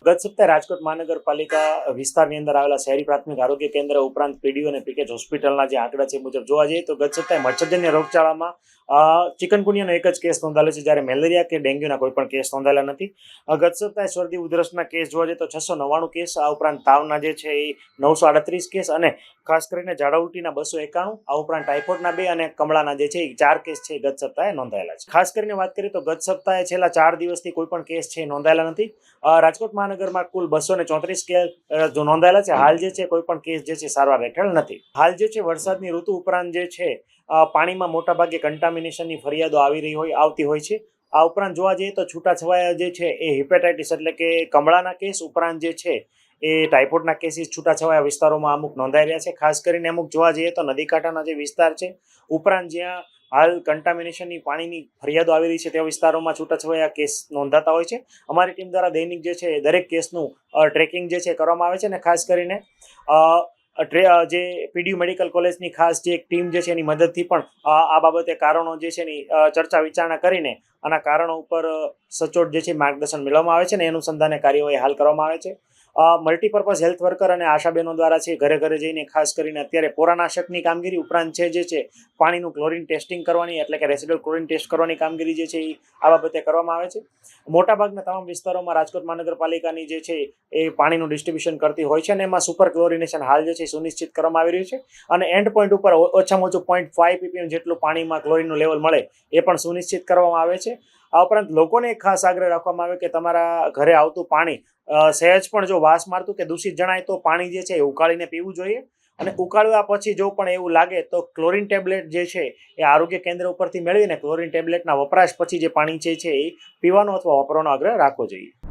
ગત સપ્તાહે રાજકોટ મહાનગરપાલિકા વિસ્તારની અંદર આવેલા શહેરી પ્રાથમિક આરોગ્ય કેન્દ્ર ઉપરાંત પીડીઓ અને પીકેજ હોસ્પિટલના જે આંકડા છે મુજબ જોવા જઈએ તો ગત સપ્તાહે મચ્છરજન્ય રોગચાળામાં ચિકનગુનિયાનો એક જ કેસ નોંધાયેલો છે, જ્યારે મેલેરિયા કે ડેન્ગ્યુના કોઈ પણ કેસ નોંધાયેલા નથી. ગત સપ્તાહે શરદી ઉધરસના કેસ જોવા જઈએ તો 699 કેસ, આ ઉપરાંત તાવના જે છે એ 938 કેસ અને ખાસ કરીને ઝાડા ઉલટીના 291, આ ઉપરાંત ટાઇફોઇડના 2 અને કમળાના જે છે એ 4 કેસ છે ગત સપ્તાહે નોંધાયેલા છે. ખાસ કરીને વાત કરીએ તો ગત સપ્તાહે છેલ્લા 4 દિવસથી કોઈ પણ કેસ છે નોંધાયેલા નથી. રાજકોટ મહાનગરમાં કુલ 234 કેસ નોંધાયેલા છે. હાલ જે છે કોઈ પણ કેસ જે છે સારવાર હેઠળ નથી. હાલ જે છે વરસાદની ઋતુ ઉપરાંત જે છે પાણીમાં મોટાભાગે કન્ટામિનેશનની ફરિયાદો આવતી હોય છે. આ ઉપરાંત જોવા જઈએ તો છૂટાછવાયા જે છે એ હિપેટાઇટિસ એટલે કે કમળાના કેસ ઉપરાંત જે છે એ ટાઇફોઇડના કેસીસ છૂટાછવાયા વિસ્તારોમાં અમુક નોંધાઈ રહ્યા છે. ખાસ કરીને અમુક જોવા જઈએ તો નદી કાંઠાના જે વિસ્તાર છે ઉપરાંત જ્યાં હાલ કન્ટામિનેશનની પાણીની ફરિયાદો આવી રહી છે તેવા વિસ્તારોમાં છૂટાછવાયા કેસ નોંધાતા હોય છે. અમારી ટીમ દ્વારા દૈનિક જે છે દરેક કેસનું ટ્રેકિંગ જે છે કરવામાં આવે છે અને ખાસ કરીને જે પીડીયુ મેડિકલ કોલેજની ખાસ જે એક ટીમ જે છે એની મદદથી પણ આ બાબતે કારણો જે છે એની ચર્ચા વિચારણા કરીને આના કારણો ઉપર સચોટ જે છે માર્ગદર્શન મેળવવામાં આવે છે અને એ અનુસંધાને કાર્યવાહી હાલ કરવામાં આવે છે. મલ્ટીપર્પઝ હેલ્થ વર્કર અને આશાબેનો દ્વારા છે ઘરે ઘરે જઈને ખાસ કરીને અત્યારે પોરાનાશકની કામગીરી ઉપરાંત છે જે છે પાણીનું ક્લોરીન ટેસ્ટિંગ કરવાની એટલે કે રેસિડ્યુઅલ ક્લોરીન ટેસ્ટ કરવાની કામગીરી જે છે એ આ બાબતે કરવામાં આવે છે. મોટાભાગના તમામ વિસ્તારોમાં રાજકોટ મહાનગરપાલિકાની જે છે એ પાણીનું ડિસ્ટ્રીબ્યુશન કરતી હોય છે અને એમાં સુપર ક્લોરિનેશન હાલ જે છે સુનિશ્ચિત કરવામાં આવી રહ્યું છે અને એન્ડ પોઈન્ટ ઉપર ઓછામાં ઓછું 0.5 ppm જેટલું પાણીમાં ક્લોરીનનું લેવલ મળે એ પણ સુનિશ્ચિત કરવામાં આવે છે. આ ઉપરાંત લોકોને ખાસ આગ્રહ રાખવામાં આવે કે તમારા ઘરે આવતું પાણી સહેજ પણ જો વાસ મારતું કે દૂષિત જણાય તો પાણી જે છે એ ઉકાળીને પીવું જોઈએ અને ઉકાળ્યા પછી જો પણ એવું લાગે તો ક્લોરીન ટેબ્લેટ જે છે એ આરોગ્ય કેન્દ્ર ઉપરથી મેળવીને ક્લોરીન ટેબ્લેટના વપરાશ પછી જે પાણી છે એ પીવાનો અથવા વાપરવાનો આગ્રહ રાખવો જોઈએ.